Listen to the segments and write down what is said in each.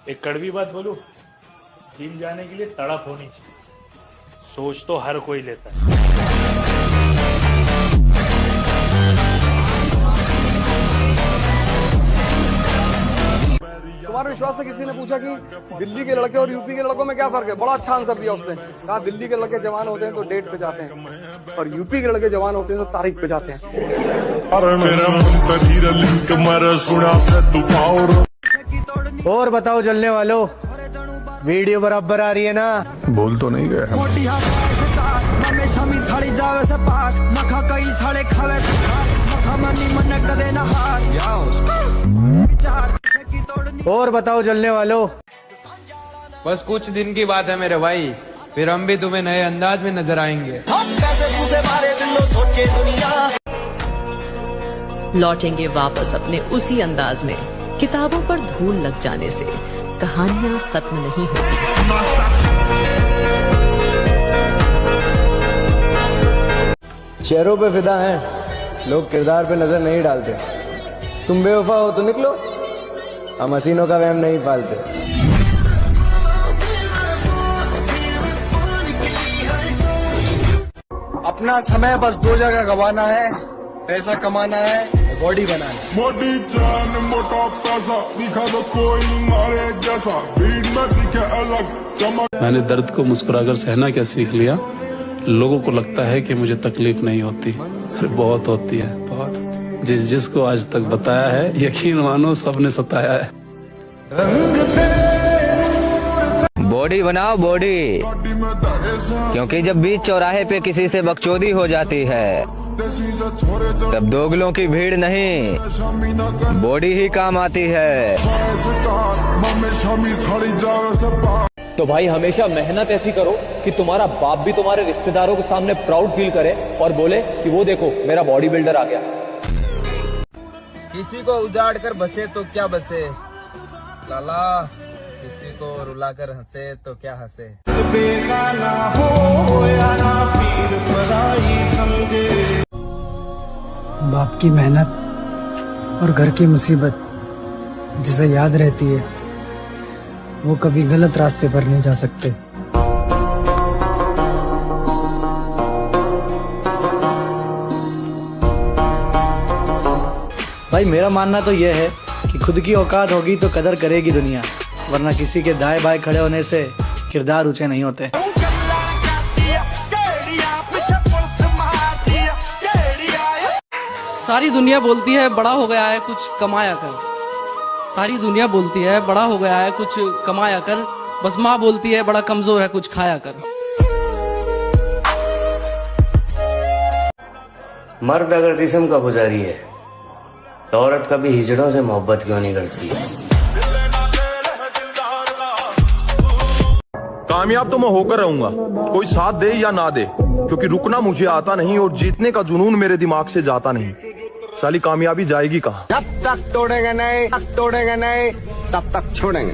एक कड़वी बात बोलूं, जिम जाने के लिए तड़प होनी चाहिए। सोच तो हर कोई लेता है। तुम्हारे विश्वास से किसी ने पूछा कि दिल्ली के लड़के और यूपी के लड़कों में क्या फर्क है? बड़ा अच्छा आंसर दिया उसने। कहा दिल्ली के लड़के जवान होते हैं तो डेट पे जाते हैं और यूपी के लड़के जवान होते हैं तो तारीख पे जाते हैं। और बताओ चलने वालों, वीडियो बराबर आ रही है ना? बोल तो नहीं गए और बताओ चलने वालों। बस कुछ दिन की बात है मेरे भाई, फिर हम भी तुम्हें नए अंदाज में नजर आएंगे। लौटेंगे वापस अपने उसी अंदाज में। किताबों पर धूल लग जाने से कहानियां खत्म नहीं होती। चेहरों पे फिदा हैं, लोग किरदार पे नजर नहीं डालते। तुम बेवफा हो तो निकलो, हम हसीनों का वहम नहीं पालते। अपना समय बस दो जगह गंवाना है, पैसा कमाना है, बॉडी बनाना है। मोटी जान मोटा पैसा दिखा दो कोई मारे जैसा, भीड़ में दिखे अलग चमक। मैंने दर्द को मुस्कुराकर सहना क्या सीख लिया। लोगों को लगता है कि मुझे तकलीफ नहीं होती, अरे बहुत होती है, बहुत होती है। जिसको आज तक बताया है, यकीन मानो सबने सताया है। बॉडी बनाओ बॉडी, क्योंकि जब बीच चौराहे पे किसी से बकचोदी हो जाती है तब दोगलों की भीड़ नहीं, बॉडी ही काम आती है। तो भाई हमेशा मेहनत ऐसी करो कि तुम्हारा बाप भी तुम्हारे रिश्तेदारों के सामने प्राउड फील करे और बोले कि वो देखो मेरा बॉडी बिल्डर आ गया। किसी को उजाड़ कर बसे तो क्या बसे लाला, किसी को रुला कर हंसे तो क्या हंसे। बाप की मेहनत और घर की मुसीबत जिसे याद रहती है, वो कभी गलत रास्ते पर नहीं जा सकते। भाई मेरा मानना तो यह है कि खुद की औकात होगी तो कदर करेगी दुनिया, वरना किसी के दाएं बाएं खड़े होने से किरदार ऊंचे नहीं होते। सारी दुनिया बोलती है बड़ा हो गया है कुछ कमाया कर, सारी दुनिया बोलती है बड़ा हो गया है कुछ कमाया कर, बस माँ बोलती है बड़ा कमजोर है कुछ खाया कर। मर्द अगर जिस्म का पुजारी है तो औरत कभी हिजड़ों से मोहब्बत क्यों नहीं करती? कामयाब तो मैं होकर रहूंगा, कोई साथ दे या ना दे, क्योंकि रुकना मुझे आता नहीं और जीतने का जुनून मेरे दिमाग से जाता नहीं। साली कामयाबी जाएगी कहाँ? जब तक तोड़ेंगे नहीं, तब तक छोड़ेंगे।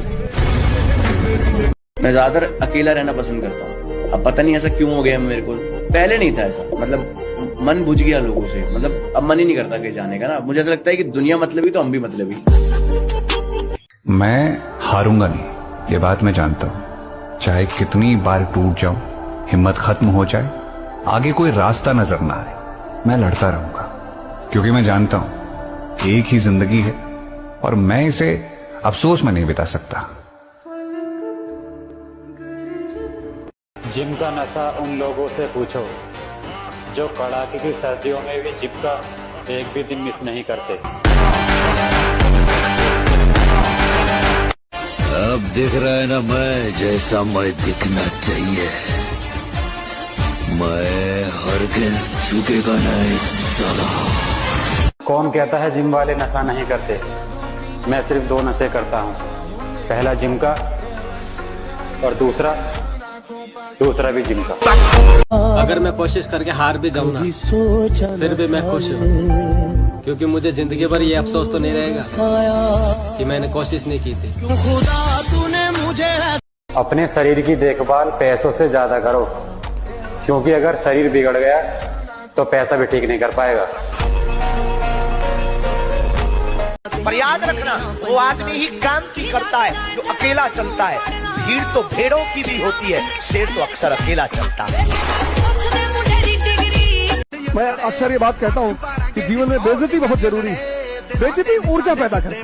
मैं ज्यादातर अकेला रहना पसंद करता हूँ। अब पता नहीं ऐसा क्यों हो गया मेरे को, पहले नहीं था ऐसा, मतलब मन बुझ गया लोगों से, मतलब अब मन ही नहीं करता कहीं जाने का ना। मुझे ऐसा लगता है कि दुनिया मतलबी तो हम भी मतलबी। मैं हारूंगा नहीं, ये बात मैं जानता हूँ। चाहे कितनी बार टूट जाऊं, हिम्मत खत्म हो जाए, आगे कोई रास्ता नजर ना आए, मैं लड़ता रहूंगा, क्योंकि मैं जानता हूं एक ही जिंदगी है और मैं इसे अफसोस में नहीं बिता सकता। जिम का नशा उन लोगों से पूछो जो कड़ाके की सर्दियों में भी जिम का एक भी दिन मिस नहीं करते। अब दिख रहा है ना मैं जैसा मैं दिखना चाहिए। मैं हरगिज़ झुकेगा नहीं साला। कौन कहता है जिम वाले नशा नहीं करते? मैं सिर्फ दो नशे करता हूँ, पहला जिम का और दूसरा भी जिम का। अगर मैं कोशिश करके हार भी जाऊँ ना, फिर भी मैं खुश हूँ, क्योंकि मुझे जिंदगी भर ये अफसोस तो नहीं रहेगा कि मैंने कोशिश नहीं की थी। अपने शरीर की देखभाल पैसों से ज्यादा करो, क्योंकि अगर शरीर बिगड़ गया तो पैसा भी ठीक नहीं कर पाएगा। पर याद रखना, वो आदमी ही क्रांति करता है जो अकेला चलता है। भीड़ तो भेड़ों की भी होती है, शेर तो अक्सर अकेला चलता है। मैं अक्सर ये बात कहता हूँ कि जीवन में बेइज्जती बहुत जरूरी है। बेइज्जती ऊर्जा पैदा करती है,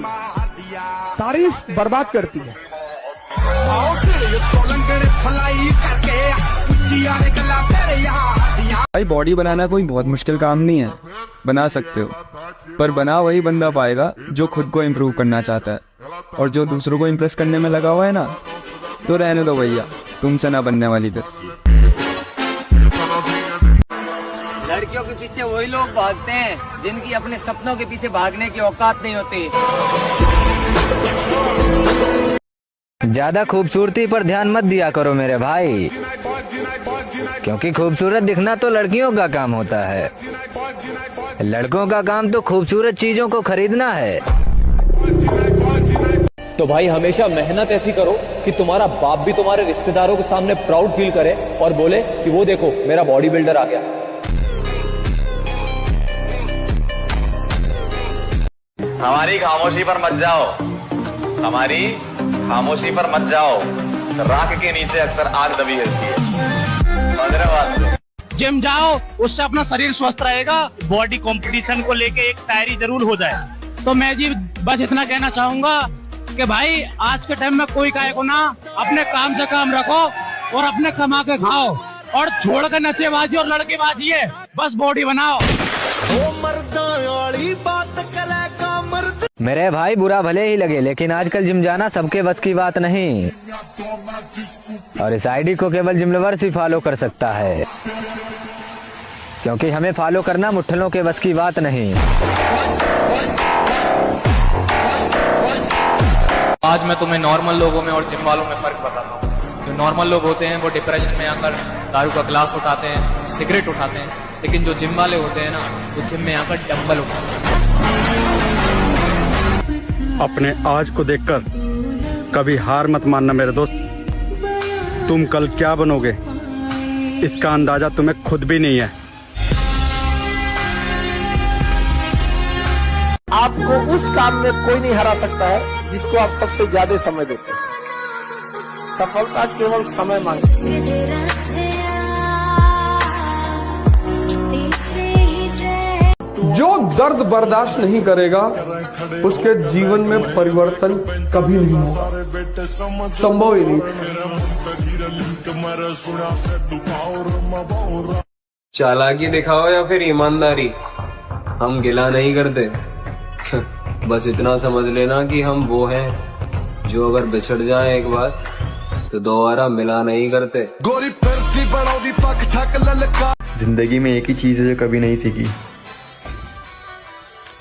तारीफ बर्बाद करती है। भाई बॉडी बनाना कोई बहुत मुश्किल काम नहीं है, बना सकते हो, पर बना वही बंदा पाएगा जो खुद को इम्प्रूव करना चाहता है। और जो दूसरों को इम्प्रेस करने में लगा हुआ है ना, तो रहने दो भैया, तुमसे ना बनने वाली बस। लड़कियों के पीछे वही लोग भागते हैं जिनकी अपने सपनों के पीछे भागने की औकात नहीं होती। ज्यादा खूबसूरती पर ध्यान मत दिया करो मेरे भाई, क्योंकि खूबसूरत दिखना तो लड़कियों का काम होता है। लड़कों का काम तो खूबसूरत चीजों को खरीदना है। तो भाई हमेशा मेहनत ऐसी करो कि तुम्हारा बाप भी तुम्हारे रिश्तेदारों के सामने प्राउड फील करे और बोले कि वो देखो मेरा बॉडी बिल्डर आ गया। हमारी खामोशी पर मत जाओ, हमारी खामोशी पर मत जाओ। राख के नीचे अक्सर आग दबी रहती है। जिम जाओ, उससे अपना शरीर स्वस्थ रहेगा। बॉडी कंपटीशन को लेके एक तैयारी जरूर हो जाए। तो मैं जी बस इतना कहना चाहूंगा कि भाई आज के टाइम में कोई काहे को ना, अपने काम से काम रखो और अपने कमा के खाओ और छोड़ कर नशेबाजी और लड़केबाजी है, बस बॉडी बनाओ। मेरे भाई बुरा भले ही लगे, लेकिन आजकल जिम जाना सबके बस की बात नहीं। और इस आईडी को केवल जिम लवर्स ही फॉलो कर सकता है, क्योंकि हमें फॉलो करना मुट्ठलों के बस की बात नहीं। आज मैं तुम्हें नॉर्मल लोगों में और जिम वालों में फर्क बताता हूँ। जो नॉर्मल लोग होते हैं वो डिप्रेशन में आकर दारू का ग्लास उठाते हैं, सिगरेट उठाते हैं, लेकिन जो जिम वाले होते हैं ना, वो जिम में आकर डंबल उठाते हैं। अपने आज को देखकर कभी हार मत मानना मेरे दोस्त। तुम कल क्या बनोगे इसका अंदाजा तुम्हें खुद भी नहीं है। आपको उस काम में कोई नहीं हरा सकता है जिसको आप सबसे ज्यादा समय देते हैं। सफलता केवल समय मांगती है। जो दर्द बर्दाश्त नहीं करेगा उसके जीवन में परिवर्तन कभी नहीं होगा, संभव ही नहीं। चालाकी दिखाओ या फिर ईमानदारी, हम गिला नहीं करते। बस इतना समझ लेना कि हम वो हैं जो अगर बिछड़ जाए एक बार तो दोबारा मिला नहीं करते। जिंदगी में एक ही चीज है जो कभी नहीं सीखी,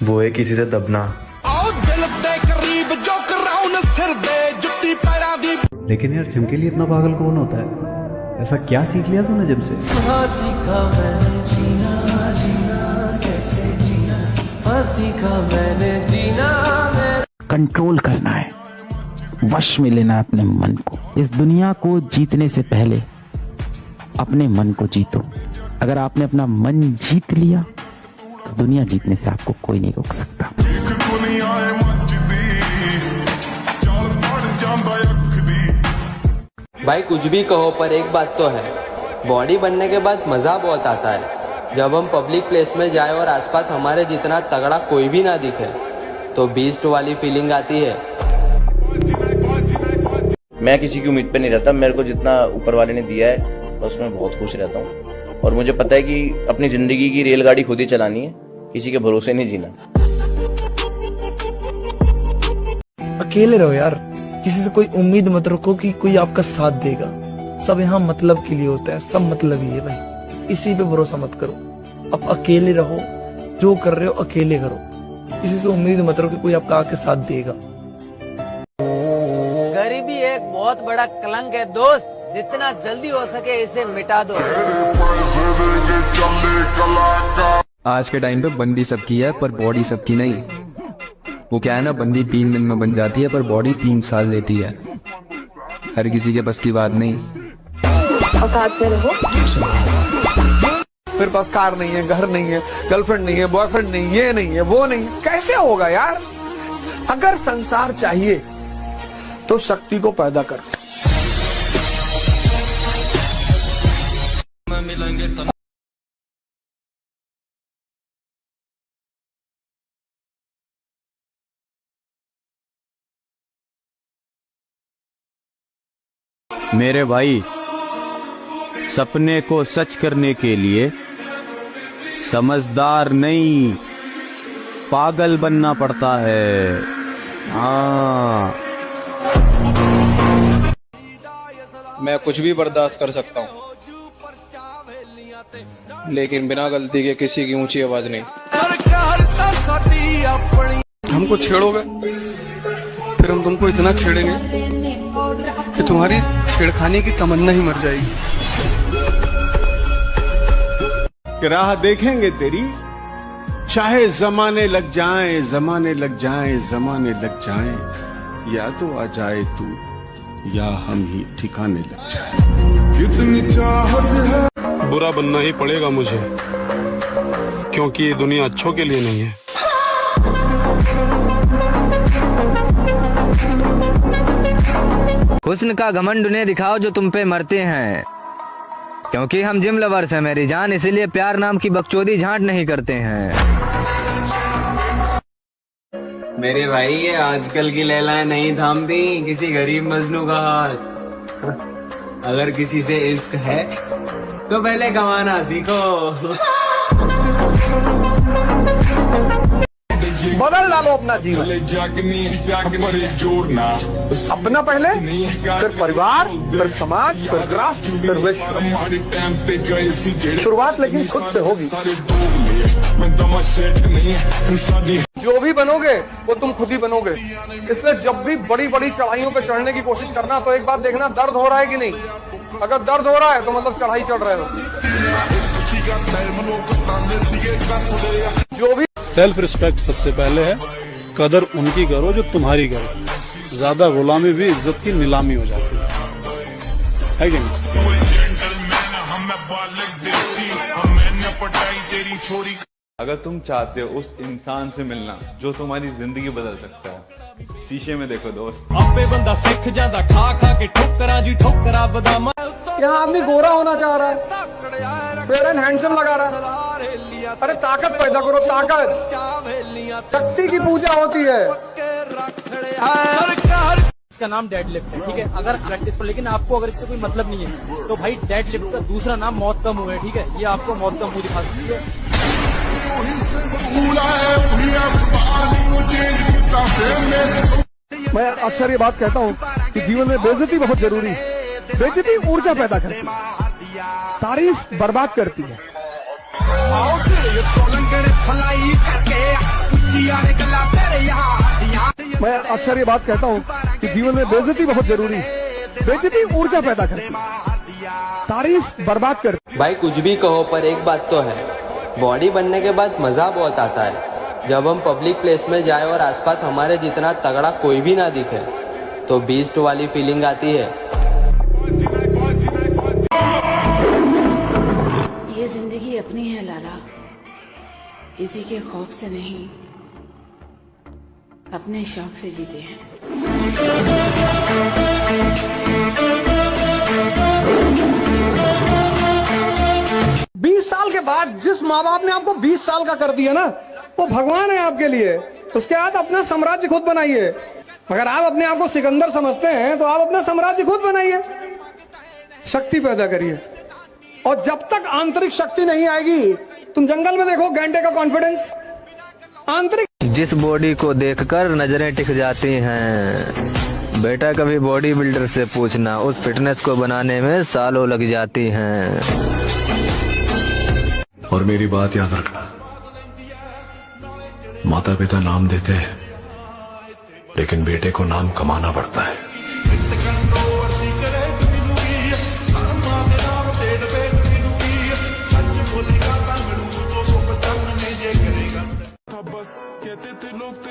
वो है किसी से दबना। लेकिन यार जिम के लिए इतना पागल कौन होता है? ऐसा क्या सीख लिया तूने जिम से? सीखा मैंने जीना, जीना कैसे जीना, सीखा मैंने जीना। कंट्रोल करना है, वश में लेना है अपने मन को। इस दुनिया को जीतने से पहले अपने मन को जीतो। अगर आपने अपना मन जीत लिया तो दुनिया जीतने से आपको कोई नहीं रोक सकता। भाई कुछ भी कहो, पर एक बात तो है, बॉडी बनने के बाद मजा बहुत आता है। जब हम पब्लिक प्लेस में जाए और आसपास हमारे जितना तगड़ा कोई भी ना दिखे तो बीस्ट वाली फीलिंग आती है। मैं किसी की उम्मीद पे नहीं रहता। मेरे को जितना ऊपर वाले ने दिया है बस मैं बहुत खुश रहता हूँ। और मुझे पता है कि अपनी जिंदगी की रेलगाड़ी खुद ही चलानी है, किसी के भरोसे नहीं जीना। अकेले रहो यार, किसी से कोई उम्मीद मत रखो कि कोई आपका साथ देगा। सब यहाँ मतलब के लिए होता है, सब मतलब ही है भाई, इसी पे भरोसा मत करो। अब अकेले रहो, जो कर रहे हो अकेले करो, किसी से उम्मीद मत रखो कि कोई आपका आके साथ देगा। गरीबी एक बहुत बड़ा कलंक है दोस्त, जितना जल्दी हो सके इसे मिटा दो। आज के टाइम पे बंदी सबकी है पर बॉडी सबकी नहीं। वो क्या है ना, बंदी 3 दिन में बन जाती है पर बॉडी 3 साल लेती है। हर किसी के बस की बात नहीं। औकात से रहो। फिर पास कार नहीं है, घर नहीं है, गर्लफ्रेंड नहीं है, बॉयफ्रेंड नहीं, ये नहीं है, वो नहीं है, कैसे होगा यार? अगर संसार चाहिए तो शक्ति को पैदा कर। मेरे भाई, सपने को सच करने के लिए समझदार नहीं, पागल बनना पड़ता है। हाँ, मैं कुछ भी बर्दाश्त कर सकता हूँ, लेकिन बिना गलती के किसी की ऊंची आवाज नहीं। हमको छेड़ोगे फिर हम तुमको इतना छेड़ेंगे कि तुम्हारी छेड़खानी की तमन्ना ही मर जाएगी। राह देखेंगे तेरी, चाहे जमाने लग जाएं, जमाने लग जाएं, जमाने लग जाएं, या तो आ जाए तू या हम ही ठिकाने लग जाएं। कितनी चाहत है, बुरा बनना ही पड़ेगा मुझे, क्योंकि ये दुनिया अच्छों के लिए नहीं है। हुस्न का घमंड उन्हें दिखाओ जो तुम पे मरते हैं, क्योंकि हम जिम लवर्स हैं मेरी जान, इसीलिए प्यार नाम की बकचोदी झांट नहीं करते हैं। मेरे भाई, ये आजकल की लैलाएं नहीं थामती किसी गरीब मजनू का हाथ। अगर किसी से इश्क है तो पहले कमाना सीखो। बदल डालो अपना जीवन, अपना पहले, फिर परिवार, फिर समाज, फिर राष्ट्र, फिर विश्व। शुरुआत लेकिन खुद से होगी। जो भी बनोगे वो तुम खुद ही बनोगे। इसलिए जब भी बड़ी बड़ी चढ़ाइयों पे चढ़ने की कोशिश करना तो एक बार देखना दर्द हो रहा है कि नहीं। अगर दर्द हो रहा है तो मतलब चढ़ाई चढ़ रहे हो। जो भी सेल्फ रिस्पेक्ट सबसे पहले है, कदर उनकी करो जो तुम्हारी करो। ज्यादा गुलामी भी इज्जत की नीलामी हो जाती है कि नहीं? अगर तुम चाहते हो उस इंसान से मिलना जो तुम्हारी जिंदगी बदल सकता है, शीशे में देखो दोस्त। आपे बंदा सीख जाता खा खा के ठोकरा जी ठोकरा बदाम। यहाँ आदमी गोरा होना चाह रहा है, फेयर एंड हैंडसम लगा रहा है। अरे ताकत पैदा करो, ताकत। शक्ति की पूजा होती है। इसका नाम डेड लिफ्ट है, ठीक है। अगर प्रैक्टिस पर, लेकिन आपको अगर इससे कोई मतलब नहीं है तो भाई डेड लिफ्ट का दूसरा नाम मौत का मुंह है, ठीक है। ये आपको मौत का मुंह दिखा सकती है। मैं अक्सर ये बात कहता हूँ कि जीवन में बेइज्जती बहुत जरूरी है। बेइज्जती ऊर्जा पैदा करती है, तारीफ बर्बाद करती है। मैं अक्सर ये बात कहता हूँ कि जीवन में बेइज्जती बहुत जरूरी है। बेइज्जती ऊर्जा पैदा करती है, तारीफ बर्बाद करती। भाई कुछ भी कहो पर एक बात तो है, बॉडी बनने के बाद मजा बहुत आता है। जब हम पब्लिक प्लेस में जाए और आसपास हमारे जितना तगड़ा कोई भी ना दिखे तो बीस्ट वाली फीलिंग आती है। ये जिंदगी अपनी है लाला, किसी के खौफ से नहीं, अपने शौक से जीते हैं। 20 साल के बाद जिस माँ बाप ने आपको 20 साल का कर दिया ना, वो भगवान है आपके लिए। उसके बाद अपना साम्राज्य खुद बनाइए। अगर आप अपने आप को सिकंदर समझते हैं तो आप अपना साम्राज्य खुद बनाइए, शक्ति पैदा करिए। और जब तक आंतरिक शक्ति नहीं आएगी, तुम जंगल में देखो गैंडे का कॉन्फिडेंस, आंतरिक। जिस बॉडी को देखकर नजरें टिक जाती हैं, बेटा कभी बॉडी बिल्डर से पूछना, उस फिटनेस को बनाने में सालों लग जाती हैं। और मेरी बात याद रखना, माता पिता नाम देते हैं लेकिन बेटे को नाम कमाना पड़ता है।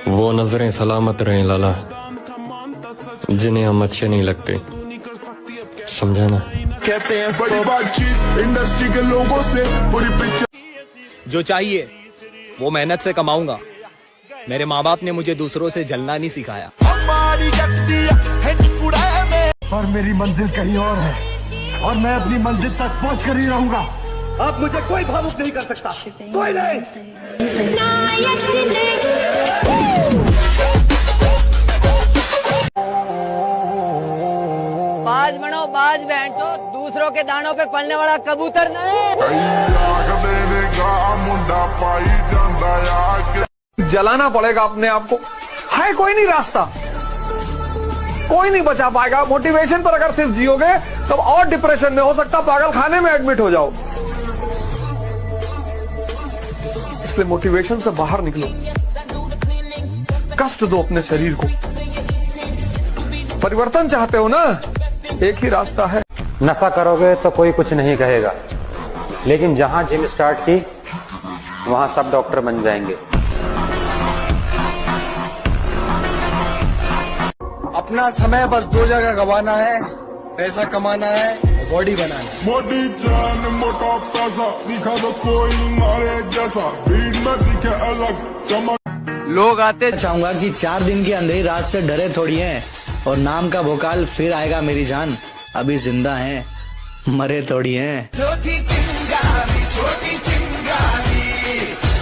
वो नजरें सलामत रहें लाला, जिन्हें हम अच्छे नहीं लगते, समझा ना। कहते हैं बड़ी बातचीत इंडस्ट्री के लोगों से, पूरी पिक्चर। जो चाहिए वो मेहनत से कमाऊंगा, मेरे माँ बाप ने मुझे दूसरों से जलना नहीं सिखाया। और मेरी मंजिल कहीं और है और मैं अपनी मंजिल तक पहुंच कर ही रहूंगा। अब मुझे कोई भावुक नहीं कर सकता, कोई नहीं। बाज बनो बाज बैठो, दूसरों के दानों पे पलने वाला कबूतर नहीं। जलाना पड़ेगा अपने आप को, है कोई नहीं रास्ता, कोई नहीं बचा पाएगा। मोटिवेशन पर अगर सिर्फ जियोगे तब और डिप्रेशन में, हो सकता पागल खाने में एडमिट हो जाओ। इसलिए मोटिवेशन से बाहर निकलो, कष्ट दो अपने शरीर को। परिवर्तन चाहते हो ना, एक ही रास्ता है। नशा करोगे तो कोई कुछ नहीं कहेगा, लेकिन जहां जिम स्टार्ट की वहां सब डॉक्टर बन जाएंगे। अपना समय बस दो जगह गवाना है, पैसा कमाना है, बॉडी बनाना है। मोटी जान मोटा पैसा दिखा दो कोई मारे जैसा, भीड़ में दिखे अलग चमक। लोग आते चाहूंगा कि 4 दिन की अंधेरी रात से डरे थोड़ी हैं, और नाम का भोकाल फिर आएगा मेरी जान। अभी जिंदा हैं, मरे थोड़ी हैं। छोटी चिंगारी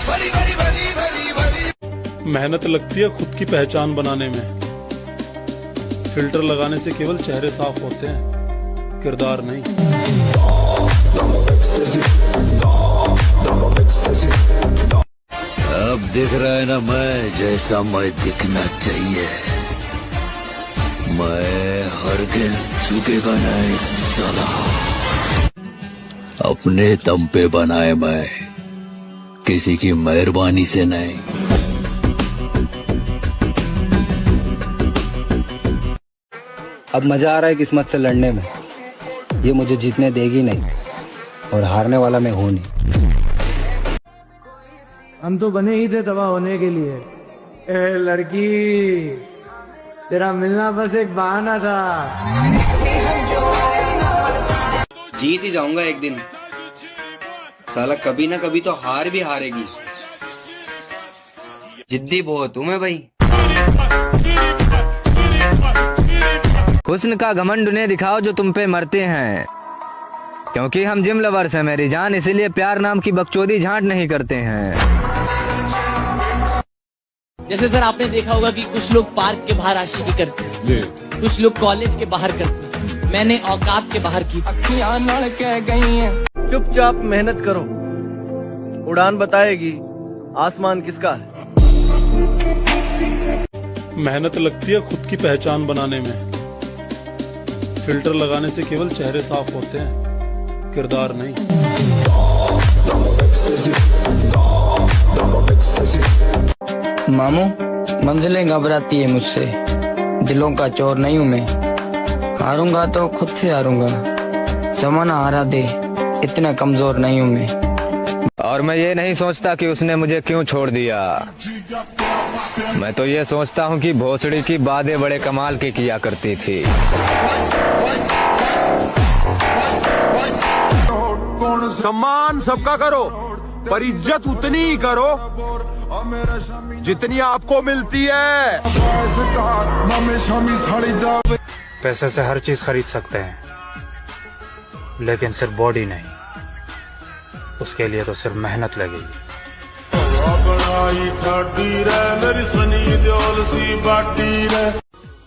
बड़ी बड़ी बड़ी बड़ी बड़ी। मेहनत लगती है खुद की पहचान बनाने में। फिल्टर लगाने से केवल चेहरे साफ होते हैं, किरदार नहीं। अब दिख रहा है ना मैं जैसा मैं दिखना चाहिए। मैं हरगिज़ झुकेगा नहीं साला। अपने दम पे बनाए मैं, किसी की मेहरबानी से नहीं। अब मजा आ रहा है किस्मत से लड़ने में। ये मुझे जीतने देगी नहीं, और हारने वाला मैं हूं नहीं। हम तो बने ही थे तबाह होने के लिए। ए लड़की, तेरा मिलना बस एक बहाना था। जीत ही जाऊंगा एक दिन, साला कभी ना कभी तो हार भी हारेगी। जिद्दी बहुत हूं मैं भाई। हुस्न का घमंड उन्हें दिखाओ जो तुम पे मरते हैं, क्योंकि हम जिम लवर्स हैं मेरी जान, इसीलिए प्यार नाम की बकचोदी झांट नहीं करते हैं। जैसे सर आपने देखा होगा कि कुछ लोग पार्क के बाहर आशिकी करते हैं, कुछ लोग कॉलेज के बाहर करते हैं, मैंने औकात के बाहर की। अखियां नड़ के गई हैं। चुपचाप मेहनत करो, उड़ान बताएगी आसमान किसका है। मेहनत लगती है खुद की पहचान बनाने में। फिल्टर लगाने से केवल चेहरे साफ होते हैं, किरदार नहीं। मामू, मंजिलें घबराती है मुझसे, दिलों का चोर नहीं हूँ मैं। हारूंगा तो खुद से हारूंगा, जमाना हारा दे, इतना कमजोर नहीं हूँ मैं। और मैं ये नहीं सोचता कि उसने मुझे क्यों छोड़ दिया। मैं तो ये सोचता हूँ कि भोसड़ी की बातें बड़े कमाल की किया करती थी। सम्मान सबका करो, पर इज्जत उतनी ही करो जितनी आपको मिलती है। पैसे से हर चीज खरीद सकते हैं, लेकिन सिर्फ बॉडी नहीं। उसके लिए तो सिर्फ मेहनत लगेगी।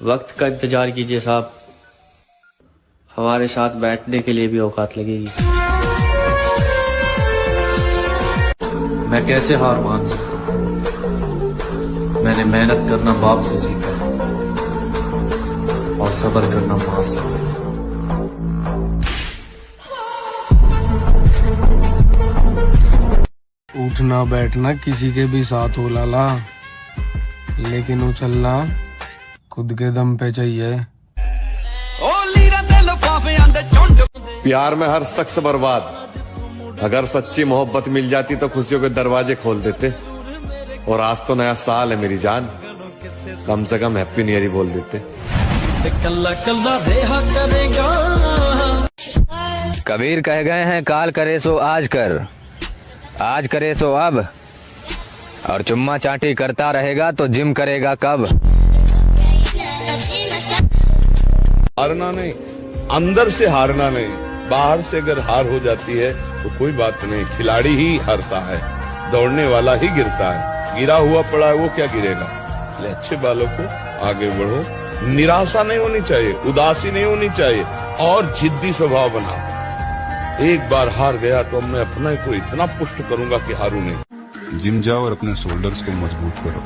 वक्त का इंतजार कीजिए साहब, हमारे साथ बैठने के लिए भी औकात लगेगी। मैं कैसे हार मान सकता? मैंने मेहनत करना बाप से सीखा और सब्र करना मां से। उठना बैठना किसी के भी साथ हो लाला, लेकिन उछलना खुद के दम पे चाहिए। प्यार में हर शख्स बर्बाद। अगर सच्ची मोहब्बत मिल जाती तो खुशियों के दरवाजे खोल देते। और आज तो नया साल है मेरी जान, कम से कम हैप्पी न्यू ईयर ही बोल देते। कबीर कह गए हैं काल करे सो आज कर, आज करे सो अब, और चुम्मा चाटी करता रहेगा तो जिम करेगा कब? हारना नहीं, अंदर से हारना नहीं। बाहर से अगर हार हो जाती है तो कोई बात नहीं, खिलाड़ी ही हारता है, दौड़ने वाला ही गिरता है। गिरा हुआ पड़ा है वो क्या गिरेगा? इसलिए अच्छे बालों को आगे बढ़ो, निराशा नहीं होनी चाहिए, उदासी नहीं होनी चाहिए और जिद्दी स्वभाव बना। एक बार हार गया तो मैं अपने को इतना पुष्ट करूंगा कि हारू नहीं। जिम जाओ और अपने शोल्डर्स को मजबूत करो,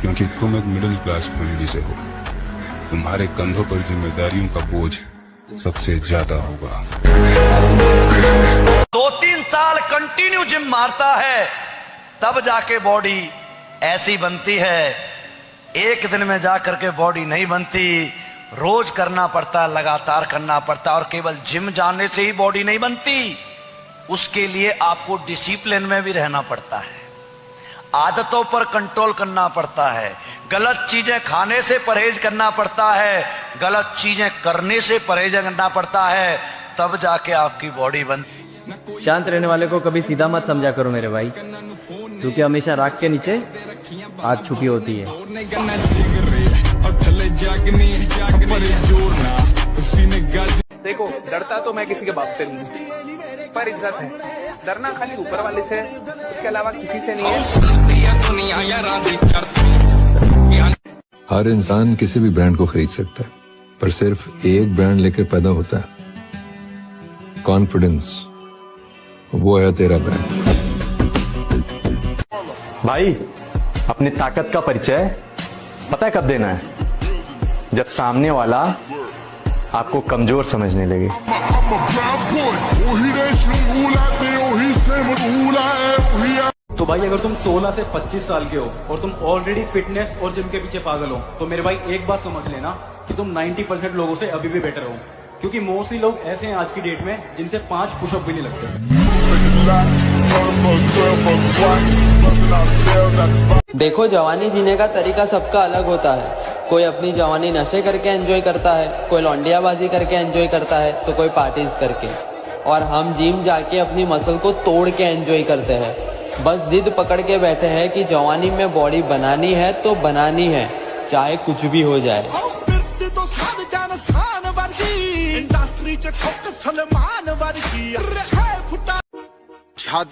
क्योंकि तुम एक मिडिल क्लास फैमिली से हो। तुम्हारे कंधों पर जिम्मेदारियों का बोझ सबसे ज्यादा होगा। 2-3 साल कंटिन्यू जिम मारता है तब जाके बॉडी ऐसी बनती है। एक दिन में जाकर के बॉडी नहीं बनती, रोज करना पड़ता, लगातार करना पड़ता। और केवल जिम जाने से ही बॉडी नहीं बनती, उसके लिए आपको डिसिप्लिन में भी रहना पड़ता है, आदतों पर कंट्रोल करना पड़ता है, गलत चीजें खाने से परहेज करना पड़ता है, गलत चीजें करने से परहेज करना पड़ता है, तब जाके आपकी बॉडी बनती। शांत रहने वाले को कभी सीधा मत समझा करो मेरे भाई, क्योंकि हमेशा राख के नीचे आग छुपी होती है। देखो, डरता तो मैं किसी के बाप से नहीं हूँ, पर इज्जत है। डरना खाली ऊपर वाले से, उसके अलावा किसी से नहीं है। हर इंसान किसी भी ब्रांड को खरीद सकता है, पर सिर्फ एक ब्रांड लेकर पैदा होता है। कॉन्फिडेंस, वो है तेरा ब्रांड। भाई, अपनी ताकत का परिचय पता है कब देना है? जब सामने वाला आपको कमजोर समझने लगे। तो भाई अगर तुम 16 से 25 साल के हो और तुम ऑलरेडी फिटनेस और जिम के पीछे पागल हो, तो मेरे भाई एक बात समझ लेना कि तुम 90% लोगों से अभी भी बेटर हो, क्योंकि मोस्टली लोग ऐसे हैं आज की डेट में जिनसे 5 पुशअप भी नहीं लगते। देखो, जवानी जीने का तरीका सबका अलग होता है। कोई अपनी जवानी नशे करके एंजॉय करता है, कोई लौंडियाबाजी करके एंजॉय करता है, तो कोई पार्टीज करके। और हम जिम जाके अपनी मसल को तोड़ के एंजॉय करते हैं। बस जिद पकड़ के बैठे हैं कि जवानी में बॉडी बनानी है तो बनानी है, चाहे कुछ भी हो जाए।